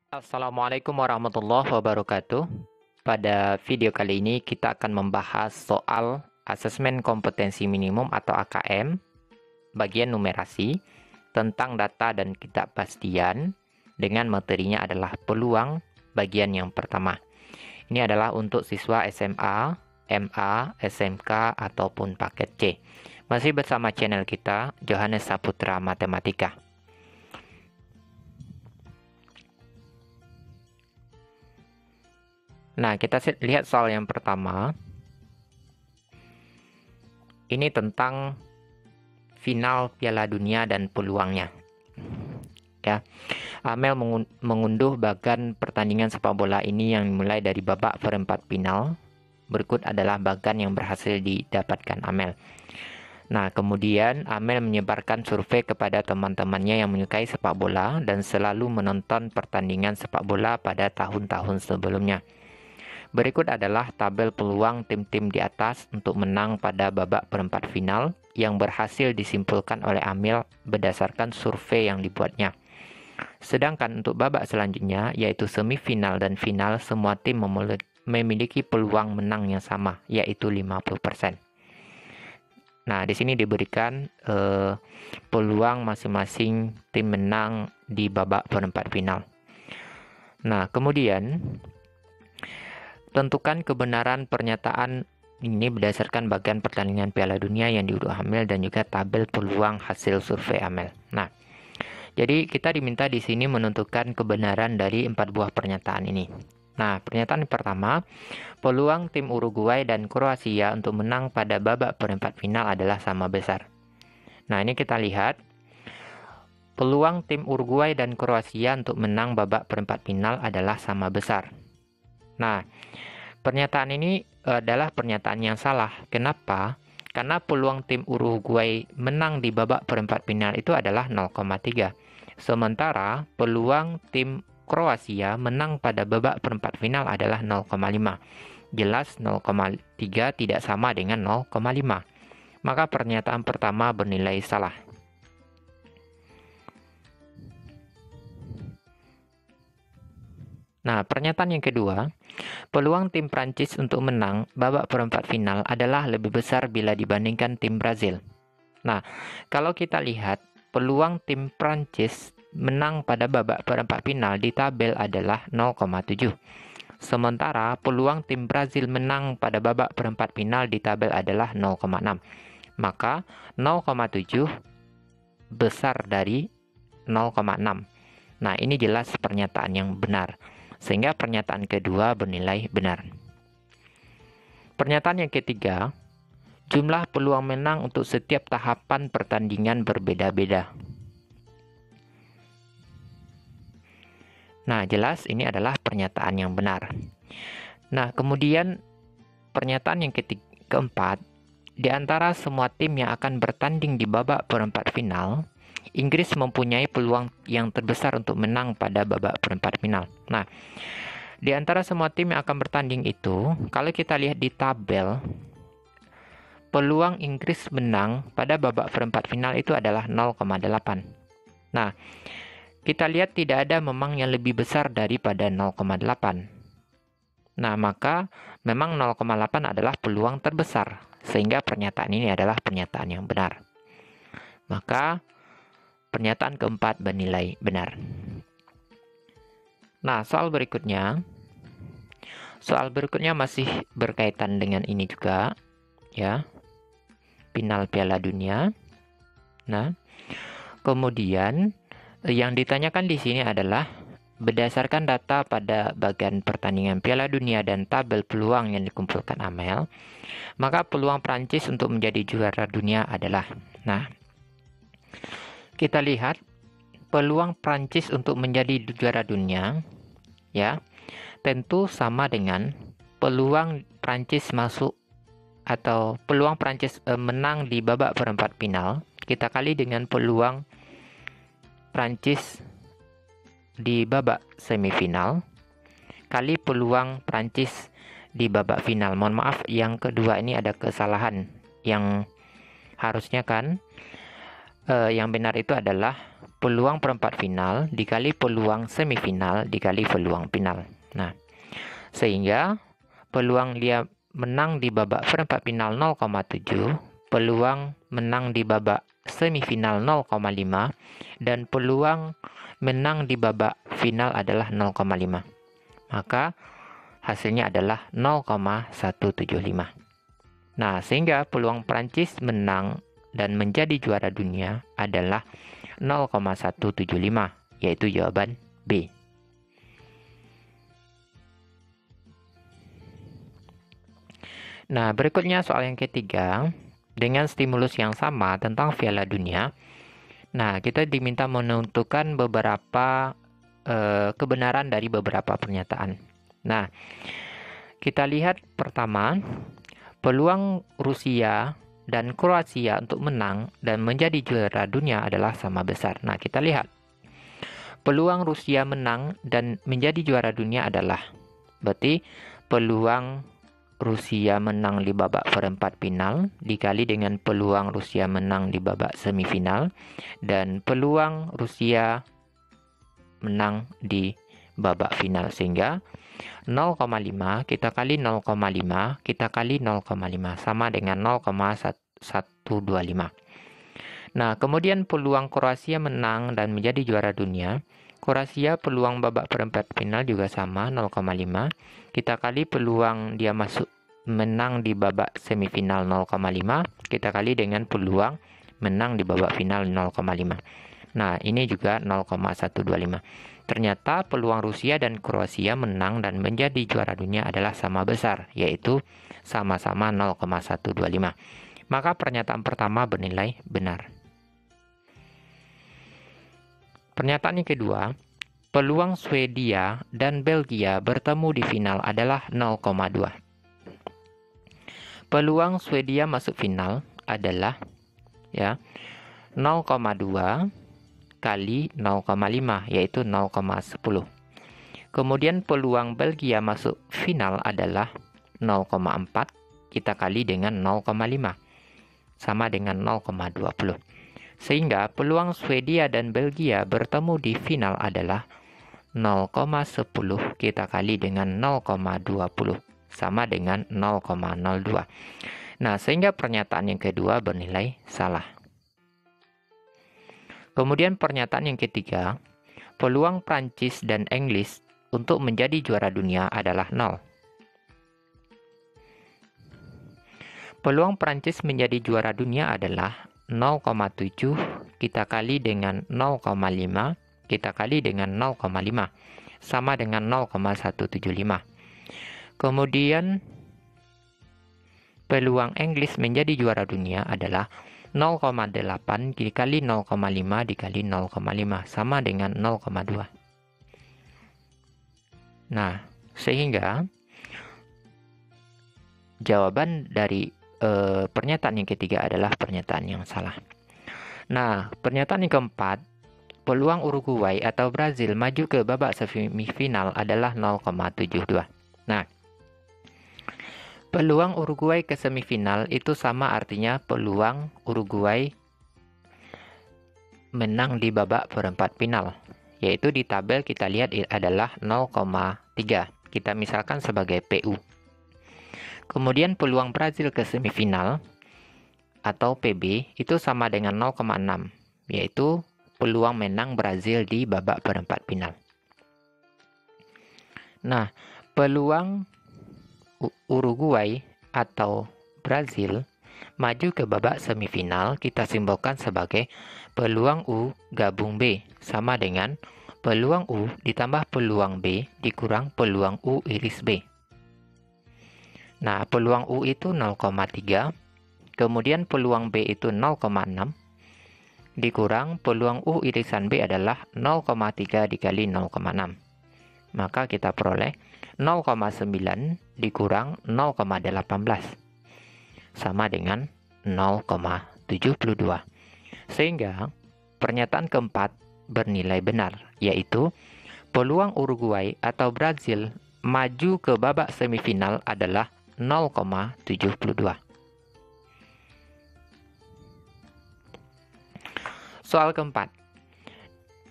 Assalamualaikum warahmatullahi wabarakatuh. Pada video kali ini kita akan membahas soal asesmen kompetensi minimum atau AKM bagian numerasi tentang data dan ketidakpastian dengan materinya adalah peluang bagian yang pertama. Ini adalah untuk siswa SMA, MA, SMK ataupun paket C. Masih bersama channel kita Johannes Saputra Matematika. Nah, kita lihat soal yang pertama. Ini tentang final Piala Dunia dan peluangnya. Ya, Amel mengunduh bagan pertandingan sepak bola ini yang mulai dari babak perempat final. Berikut adalah bagan yang berhasil didapatkan Amel. Nah, kemudian Amel menyebarkan survei kepada teman-temannya yang menyukai sepak bola dan selalu menonton pertandingan sepak bola pada tahun-tahun sebelumnya. Berikut adalah tabel peluang tim-tim di atas untuk menang pada babak perempat final yang berhasil disimpulkan oleh Amel berdasarkan survei yang dibuatnya. Sedangkan untuk babak selanjutnya, yaitu semifinal dan final, semua tim memiliki peluang menang yang sama, yaitu 50%. Nah, di sini diberikan peluang masing-masing tim menang di babak perempat final. Nah, kemudian tentukan kebenaran pernyataan ini berdasarkan bagian pertandingan Piala Dunia yang diunduh Amel dan juga tabel peluang hasil survei Amel. Nah, jadi kita diminta di sini menentukan kebenaran dari 4 buah pernyataan ini. Nah, pernyataan pertama, peluang tim Uruguay dan Kroasia untuk menang pada babak perempat final adalah sama besar. Nah, ini kita lihat peluang tim Uruguay dan Kroasia untuk menang babak perempat final adalah sama besar. Nah, pernyataan ini adalah pernyataan yang salah. Kenapa? Karena peluang tim Uruguay menang di babak perempat final itu adalah 0,3. Sementara peluang tim Kroasia menang pada babak perempat final adalah 0,5. Jelas 0,3 tidak sama dengan 0,5. Maka pernyataan pertama bernilai salah. Nah, pernyataan yang kedua, peluang tim Prancis untuk menang babak perempat final adalah lebih besar bila dibandingkan tim Brazil. Nah, kalau kita lihat, peluang tim Prancis menang pada babak perempat final di tabel adalah 0,7. Sementara peluang tim Brazil menang pada babak perempat final di tabel adalah 0,6. Maka 0,7 besar dari 0,6. Nah, ini jelas pernyataan yang benar. Sehingga pernyataan kedua bernilai benar. Pernyataan yang ketiga, jumlah peluang menang untuk setiap tahapan pertandingan berbeda-beda. Nah, jelas ini adalah pernyataan yang benar. Nah, kemudian pernyataan yang keempat, di antara semua tim yang akan bertanding di babak perempat final, Inggris mempunyai peluang yang terbesar untuk menang pada babak perempat final. Nah, di antara semua tim yang akan bertanding itu, kalau kita lihat di tabel, peluang Inggris menang pada babak perempat final itu adalah 0,8. Nah, kita lihat tidak ada memang yang lebih besar daripada 0,8. Nah, maka memang 0,8 adalah peluang terbesar, sehingga pernyataan ini adalah pernyataan yang benar. Maka pernyataan keempat bernilai benar. Nah, soal berikutnya masih berkaitan dengan ini juga, ya. Final Piala Dunia. Nah, kemudian yang ditanyakan di sini adalah berdasarkan data pada bagian pertandingan Piala Dunia dan tabel peluang yang dikumpulkan Amel, maka peluang Prancis untuk menjadi juara dunia adalah, nah, kita lihat peluang Prancis untuk menjadi juara dunia, ya, tentu sama dengan peluang Prancis masuk atau peluang Prancis menang di babak perempat final, kita kali dengan peluang Prancis di babak semifinal, kali peluang Prancis di babak final. Mohon maaf, yang kedua ini ada kesalahan. Yang harusnya kan yang benar itu adalah peluang perempat final dikali peluang semifinal dikali peluang final. Nah, sehingga peluang dia menang di babak perempat final 0,7, peluang menang di babak semifinal 0,5, dan peluang menang di babak final adalah 0,5. Maka hasilnya adalah 0,175. Nah, sehingga peluang Prancis menang dan menjadi juara dunia adalah 0,175, yaitu jawaban B. Nah, berikutnya soal yang ketiga, dengan stimulus yang sama tentang Piala Dunia. Nah, kita diminta menentukan beberapa kebenaran dari beberapa pernyataan. Nah, kita lihat pertama, peluang Rusia dan Kroasia untuk menang dan menjadi juara dunia adalah sama besar. Nah, kita lihat. Peluang Rusia menang dan menjadi juara dunia adalah, berarti peluang Rusia menang di babak perempat final dikali dengan peluang Rusia menang di babak semifinal, dan peluang Rusia menang di babak final, sehingga 0,5 kita kali 0,5 kita kali 0,5 sama dengan 0,125. Nah, kemudian peluang Kroasia menang dan menjadi juara dunia. Kroasia peluang babak perempat final juga sama, 0,5. Kita kali peluang dia masuk menang di babak semifinal 0,5. Kita kali dengan peluang menang di babak final 0,5. Nah, ini juga 0,125. Ternyata peluang Rusia dan Kroasia menang dan menjadi juara dunia adalah sama besar, yaitu sama-sama 0,125. Maka pernyataan pertama bernilai benar. Pernyataan yang kedua, peluang Swedia dan Belgia bertemu di final adalah 0,2. Peluang Swedia masuk final adalah 0,2 kali 0,5, yaitu 0,10. Kemudian peluang Belgia masuk final adalah 0,4 kita kali dengan 0,5 sama dengan 0,20. Sehingga peluang Swedia dan Belgia bertemu di final adalah 0,10 kita kali dengan 0,20 sama dengan 0,02. Nah, sehingga pernyataan yang kedua bernilai salah. Kemudian pernyataan yang ketiga, peluang Prancis dan Inggris untuk menjadi juara dunia adalah 0. Peluang Prancis menjadi juara dunia adalah 0,7 kita kali dengan 0,5 kita kali dengan 0,5 sama dengan 0,175. Kemudian peluang Inggris menjadi juara dunia adalah 0,8 dikali 0,5 dikali 0,5 sama dengan 0,2. Nah, sehingga jawaban dari pernyataan yang ketiga adalah pernyataan yang salah. Nah, pernyataan yang keempat, peluang Uruguay atau Brazil maju ke babak semifinal adalah 0,72. Nah, peluang Uruguay ke semifinal itu sama artinya peluang Uruguay menang di babak perempat final, yaitu di tabel kita lihat adalah 0,3. Kita misalkan sebagai PU. Kemudian peluang Brazil ke semifinal atau PB itu sama dengan 0,6, yaitu peluang menang Brazil di babak perempat final. Nah, peluang Uruguay atau Brazil maju ke babak semifinal kita simbolkan sebagai peluang U gabung B sama dengan peluang U ditambah peluang B dikurang peluang U iris B. Nah, peluang U itu 0,3, kemudian peluang B itu 0,6, dikurang peluang U irisan B adalah 0,3 dikali 0,6. Maka kita peroleh 0,9 dikurang 0,18, sama dengan 0,72. Sehingga pernyataan keempat bernilai benar, yaitu peluang Uruguay atau Brazil maju ke babak semifinal adalah 0,72. Soal keempat.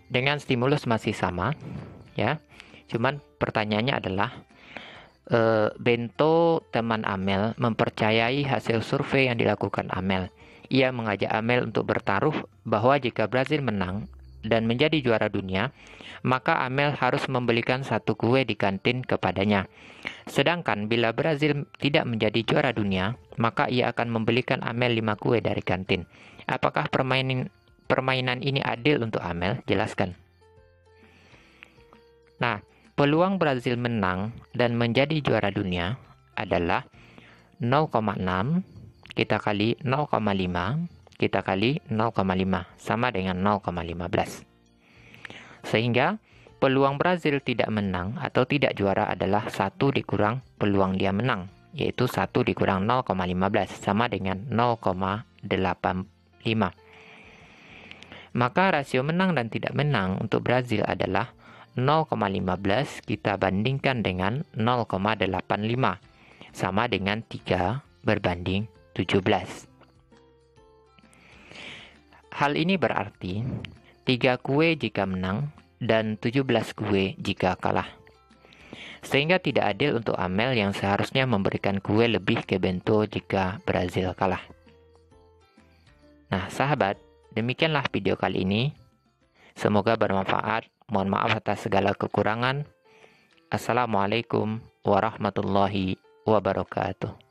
dengan stimulus masih sama, ya. Cuman pertanyaannya adalah Bento, teman Amel, mempercayai hasil survei yang dilakukan Amel. Ia mengajak Amel untuk bertaruh bahwa jika Brazil menang dan menjadi juara dunia, maka Amel harus membelikan satu kue di kantin kepadanya. Sedangkan bila Brazil tidak menjadi juara dunia, maka ia akan membelikan Amel 5 kue dari kantin. Apakah permainan ini adil untuk Amel? Jelaskan. Nah, peluang Brazil menang dan menjadi juara dunia adalah 0,6 kita kali 0,5 kita kali 0,5 sama dengan 0,15. Sehingga peluang Brazil tidak menang atau tidak juara adalah 1 dikurang peluang dia menang, yaitu 1 dikurang 0,15 sama dengan 0,85. Maka rasio menang dan tidak menang untuk Brazil adalah 0,15 kita bandingkan dengan 0,85 sama dengan 3 berbanding 17. Hal ini berarti 3 kue jika menang dan 17 kue jika kalah. Sehingga tidak adil untuk Amel yang seharusnya memberikan kue lebih ke Bento jika Brazil kalah. Nah, sahabat, demikianlah video kali ini. Semoga bermanfaat. Mohon maaf atas segala kekurangan. Assalamualaikum warahmatullahi wabarakatuh.